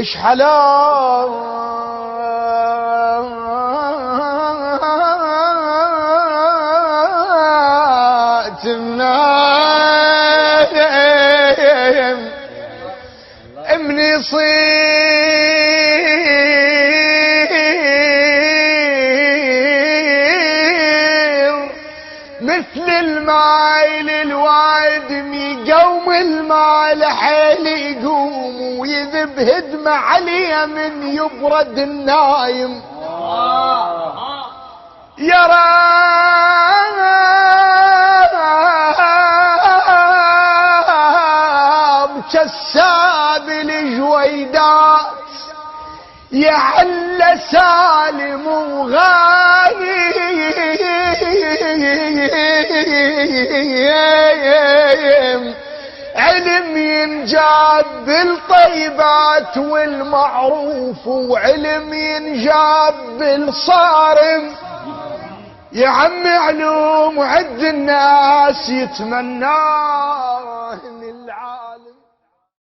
اش حلاوة النايم من يصير مثل الماي للوادم يقوم الماء لحيل يقوم ويذب هدمه عليه من يبرد النايم يا رام كساب الجويدات يعلى سالم وغاني علم ينجاب بالطيبات والمعروف وعلم ينجاب بالصارم يا عم علوم وعد الناس يتمناه للعالم